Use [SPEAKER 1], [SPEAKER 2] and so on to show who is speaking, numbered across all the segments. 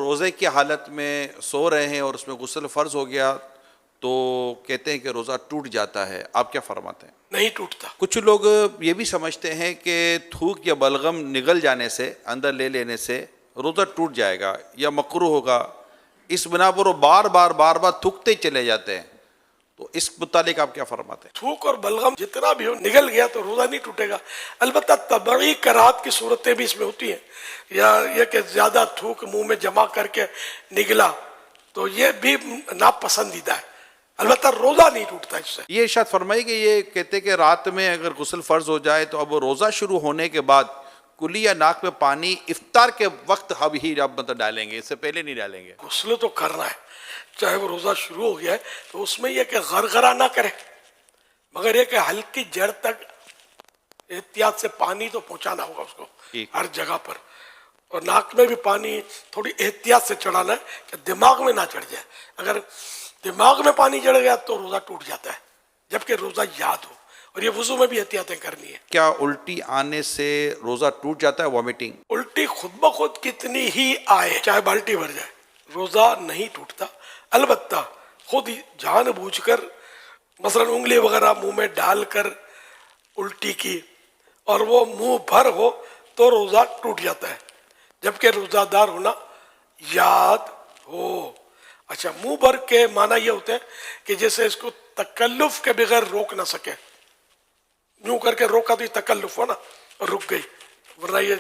[SPEAKER 1] روزے کی حالت میں سو رہے ہیں اور اس میں غسل فرض ہو گیا تو کہتے ہیں کہ روزہ ٹوٹ جاتا ہے، آپ کیا فرماتے ہیں؟
[SPEAKER 2] نہیں ٹوٹتا.
[SPEAKER 1] کچھ لوگ یہ بھی سمجھتے ہیں کہ تھوک یا بلغم نگل جانے سے، اندر لے لینے سے روزہ ٹوٹ جائے گا یا مکروہ ہوگا، اس بنا پر وہ بار بار تھوکتے چلے جاتے ہیں، تو اس متعلق آپ کیا فرماتے ہیں؟
[SPEAKER 2] تھوک اور بلغم جتنا بھی ہو نگل گیا تو روزہ نہیں ٹوٹے گا. البتہ طبعی کراہت کی صورتیں بھی اس میں ہوتی ہیں، یا یہ کہ زیادہ تھوک منہ میں جمع کر کے نگلا تو یہ بھی ناپسندیدہ ہے. البتہ روزہ نہیں ٹوٹتا اس سے.
[SPEAKER 1] یہ ارشاد فرمائی کہ یہ کہتے کہ رات میں اگر غسل فرض ہو جائے تو اب روزہ شروع ہونے کے بعد کلی یا ناک میں پانی افطار کے وقت اب ہی ڈالیں گے، اس سے پہلے نہیں ڈالیں گے.
[SPEAKER 2] غسل تو کرنا ہے، چاہے وہ روزہ شروع ہو گیا ہے تو اس میں یہ کہ غرغرہ نہ کرے، مگر یہ کہ ہلکی جڑ تک احتیاط سے پانی تو پہنچانا ہوگا اس کو ہر جگہ پر، اور ناک میں بھی پانی تھوڑی احتیاط سے چڑھانا ہے کہ دماغ میں نہ چڑھ جائے. اگر دماغ میں پانی چڑھ گیا تو روزہ ٹوٹ جاتا ہے، جبکہ روزہ یاد ہو. اور یہ وضو میں بھی احتیاطیں کرنی ہے.
[SPEAKER 1] کیا الٹی آنے سے روزہ ٹوٹ جاتا ہے، وامٹنگ؟
[SPEAKER 2] الٹی خود بخود کتنی ہی آئے، چاہے بالٹی بھر جائے، روزہ نہیں ٹوٹتا. البتہ خود ہی جان بوجھ کر مثلا انگلی وغیرہ منہ میں ڈال کر الٹی کی اور وہ منہ بھر ہو تو روزہ ٹوٹ جاتا ہے، جبکہ روزہ دار ہونا یاد ہو. اچھا، منہ بھر کے معنی یہ ہوتے ہیں کہ جیسے اس کو تکلف کے بغیر روک نہ سکے، یوں کر کے روکا تو یہ تکلف ہو نا، اور رک گئی، ورنہ یہ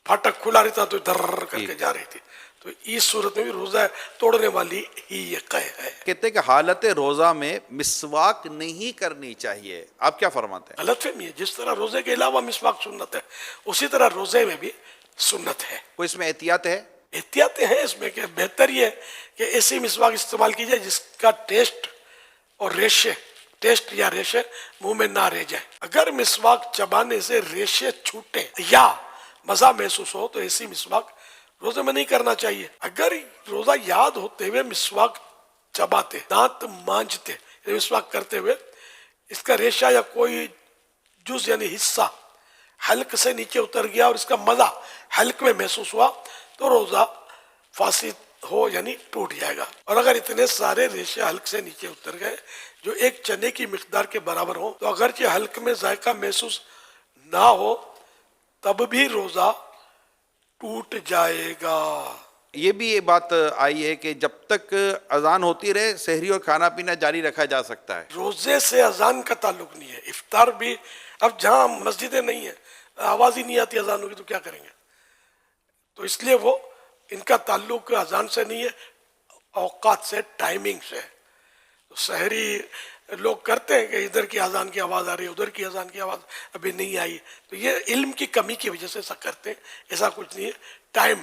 [SPEAKER 2] پھاٹک کھلا رہتا تو در کر کے جا رہی تھی. تو اس صورت میں بھی روزہ توڑنے والی ہی یہ قے ہے.
[SPEAKER 1] کہتے کہ حالت روزہ میں مسواک نہیں کرنی چاہیے، آپ کیا فرماتے ہیں؟
[SPEAKER 2] غلط فہمی ہے. جس طرح روزے کے علاوہ مسواک سنت ہے، اسی طرح روزے میں بھی سنت ہے.
[SPEAKER 1] کوئی اس میں احتیاط ہے؟
[SPEAKER 2] احتیاطیں ہیں اس میں کہ بہتر یہ ہے کہ ایسی مسواک استعمال کی جائے جس کا ٹیسٹ اور ریشے، ٹیسٹ یا ریشے منہ میں نہ رہ جائے. اگر مسواک چبانے سے ریشے چھوٹے یا مزہ محسوس ہو تو ایسی مسواک روزے میں نہیں کرنا چاہیے. اگر روزہ یاد ہوتے ہوئے مسواک چباتے، دانت مانجتے، مسواک کرتے ہوئے اس کا ریشہ یا کوئی جز یعنی حصہ حلق سے نیچے اتر گیا اور اس کا مزہ حلق میں محسوس ہوا تو روزہ فاسد ہو یعنی ٹوٹ جائے گا. اور اگر اتنے سارے ریشے حلق سے نیچے اتر گئے جو ایک چنے کی مقدار کے برابر ہوں تو اگرچہ حلق میں ذائقہ محسوس نہ ہو تب بھی روزہ ٹوٹ جائے گا.
[SPEAKER 1] یہ بھی یہ بات آئی ہے کہ جب تک اذان ہوتی رہے سحری اور کھانا پینا جاری رکھا جا سکتا ہے.
[SPEAKER 2] روزے سے اذان کا تعلق نہیں ہے. افطار بھی اب جہاں مسجدیں نہیں ہیں، آواز ہی نہیں آتی اذان ہوگی تو کیا کریں گے؟ تو اس لیے وہ ان کا تعلق اذان سے نہیں ہے، اوقات سے، ٹائمنگ سے. تو سحری لوگ کرتے ہیں کہ ادھر کی اذان کی آواز آ رہی ہے، ادھر کی اذان کی آواز ابھی نہیں آئی، تو یہ علم کی کمی کی وجہ سے ایسا کرتے ہیں. ایسا کچھ نہیں ہے. ٹائم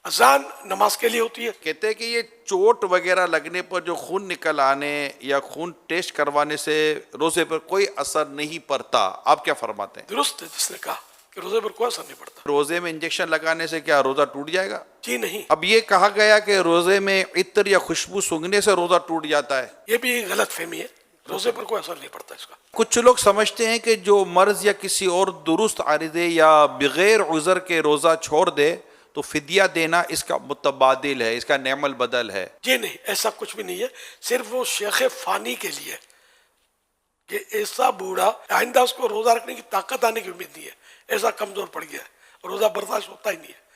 [SPEAKER 2] اذان نماز کے لیے ہوتی ہے.
[SPEAKER 1] کہتے ہیں کہ یہ چوٹ وغیرہ لگنے پر جو خون نکل آنے یا خون ٹیسٹ کروانے سے روزے پر کوئی اثر نہیں پڑتا، آپ کیا فرماتے ہیں؟
[SPEAKER 2] درست ہے جس نے کہا کہ روزے پر کوئی اثر نہیں پڑتا.
[SPEAKER 1] روزے میں انجیکشن لگانے سے کیا روزہ ٹوٹ جائے گا؟
[SPEAKER 2] جی نہیں.
[SPEAKER 1] اب یہ کہا گیا کہ روزے میں عطر یا خوشبو سونگھنے سے روزہ ٹوٹ جاتا ہے،
[SPEAKER 2] یہ بھی غلط فہمی ہے. روزے پر کوئی اثر نہیں پڑتا اس کا.
[SPEAKER 1] کچھ لوگ سمجھتے ہیں کہ جو مرض یا کسی اور درست عارضے یا بغیر عذر کے روزہ چھوڑ دے تو فدیہ دینا اس کا متبادل ہے، اس کا نعم البدل ہے.
[SPEAKER 2] جی نہیں، ایسا کچھ بھی نہیں ہے. صرف وہ شیخ فانی کے لیے کہ ایسا بوڑھا آئندہ اس کو روزہ رکھنے کی طاقت آنے کی امید نہیں ہے، ایسا کمزور پڑ گیا ہے، روزہ برداشت ہوتا ہی نہیں ہے،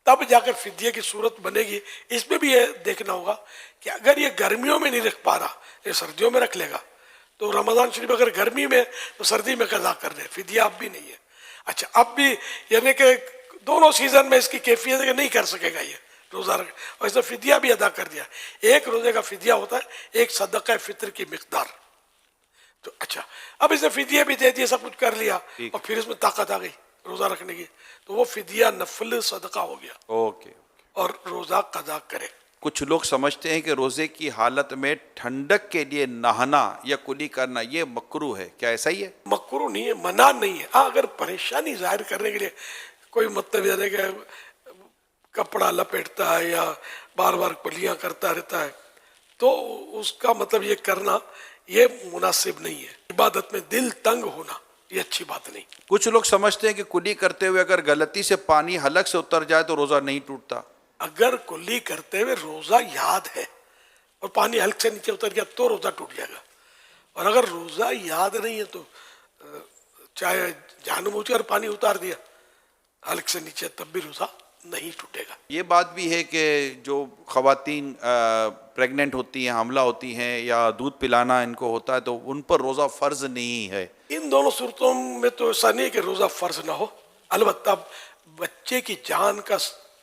[SPEAKER 2] تب جا کر فدیے کی صورت بنے گی. اس میں بھی یہ دیکھنا ہوگا کہ اگر یہ گرمیوں میں نہیں رکھ پا رہا، یہ سردیوں میں رکھ لے گا تو رمضان شریف اگر گرمی میں تو سردی میں قضا کر دے، فدیہ اب بھی نہیں ہے. اچھا، اب بھی یعنی کہ دونوں سیزن میں اس کی کیفیت ہے کہ نہیں کر سکے گا یہ روزہ رکھ، اور اس نے فدیہ بھی ادا کر دیا. ایک روزے کا فدیہ ہوتا ہے ایک صدقہ فطر کی مقدار. تو اچھا، اب اس نے فدیہ بھی دے دیا، سب کچھ کر لیا اور پھر اس میں طاقت آ گئی روزہ رکھنے کی تو وہ فدیہ نفل صدقہ ہو گیا.
[SPEAKER 1] اوکے.
[SPEAKER 2] اور روزہ قضا کرے.
[SPEAKER 1] کچھ لوگ سمجھتے ہیں کہ روزے کی حالت میں ٹھنڈک کے لیے نہانا یا کلی کرنا یہ مکروہ ہے، کیا ایسا ہی ہے؟
[SPEAKER 2] مکروہ نہیں ہے، منع نہیں ہے. ہاں، اگر پریشانی ظاہر کرنے کے لیے کوئی مطلب یہ کہ کپڑا لپیٹتا ہے یا بار بار کلیاں کرتا رہتا ہے تو اس کا مطلب یہ کرنا یہ مناسب نہیں ہے. عبادت میں دل تنگ ہونا یہ اچھی بات نہیں.
[SPEAKER 1] کچھ لوگ سمجھتے ہیں کہ کلی کرتے ہوئے اگر غلطی سے پانی حلق سے اتر جائے تو روزہ نہیں ٹوٹتا.
[SPEAKER 2] اگر کلی کرتے ہوئے روزہ یاد ہے اور پانی حلق سے نیچے اتر گیا تو روزہ ٹوٹ جائے گا، اور اگر روزہ یاد نہیں ہے تو چاہے جان بوجھ کر پانی اتار دیا حلق سے نیچے تب بھی روزہ نہیں ٹوٹے گا۔
[SPEAKER 1] یہ بات بھی ہے کہ جو خواتین پریگننٹ ہوتی ہیں، حاملہ ہوتی ہیں، یا دودھ پلانا ان کو ہوتا ہے تو ان پر روزہ فرض نہیں ہے۔
[SPEAKER 2] ان دونوں صورتوں میں تو ایسا نہیں کہ روزہ فرض نہ ہو، البتہ بچے کی جان کا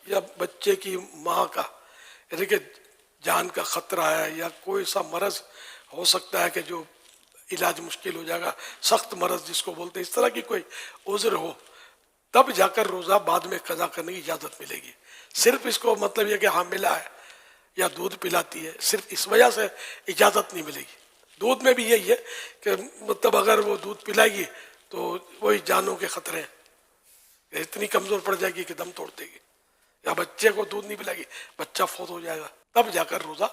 [SPEAKER 2] یا بچے کی ماں کا یعنی کہ جان کا خطرہ ہے یا کوئی سا مرض ہو سکتا ہے کہ جو علاج مشکل ہو جائے گا، سخت مرض جس کو بولتے ہیں، اس طرح کی کوئی عذر ہو تب جا کر روزہ بعد میں قضا کرنے کی اجازت ملے گی۔ صرف اس کو مطلب یہ کہ حاملہ ہے یا دودھ پلاتی ہے، صرف اس وجہ سے اجازت نہیں ملے گی۔ دودھ میں بھی یہی ہے کہ مطلب اگر وہ دودھ پلائے گی تو وہی جانوں کے خطرے ہیں، اتنی کمزور پڑ جائے گی کہ دم توڑ دے گی، یا بچے کو دودھ نہیں پلائے گی بچہ فوت ہو جائے گا، تب جا کر روزہ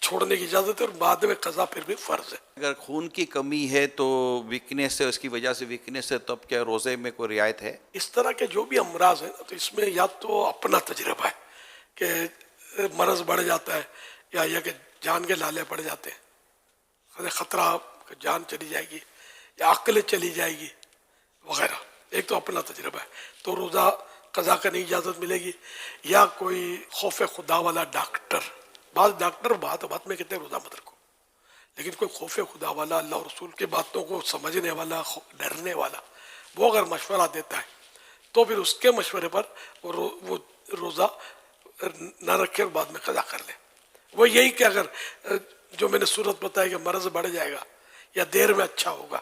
[SPEAKER 2] چھوڑنے کی اجازت ہے، اور بعد میں قضا پھر بھی فرض ہے۔
[SPEAKER 1] اگر خون کی کمی ہے تو ویکنیس ہے، اس کی وجہ سے ویکنیس ہے، تب کیا روزے میں کوئی رعایت ہے؟
[SPEAKER 2] اس طرح کے جو بھی امراض ہیں تو اس میں یا تو اپنا تجربہ ہے کہ مرض بڑھ جاتا ہے، یا یہ کہ جان کے لالے پڑ جاتے ہیں، خطرہ کہ جان چلی جائے گی یا عقل چلی جائے گی وغیرہ، ایک تو اپنا تجربہ ہے تو روزہ قضا کرنے کی اجازت ملے گی، یا کوئی خوف خدا والا ڈاکٹر، بعض ڈاکٹر بات میں کہتے ہیں روزہ مت رکھو، لیکن کوئی خوف خدا والا، اللہ اور رسول کی باتوں کو سمجھنے والا، ڈرنے والا، وہ اگر مشورہ دیتا ہے تو پھر اس کے مشورے پر وہ روزہ نہ رکھے اور بعد میں قضا کر لے۔ وہ یہی کہ اگر جو میں نے صورت بتائی کہ مرض بڑھ جائے گا یا دیر میں اچھا ہوگا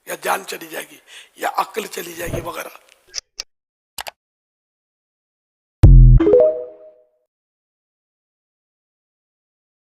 [SPEAKER 2] یا جان چلی جائے گی یا عقل چلی جائے گی وغیرہ،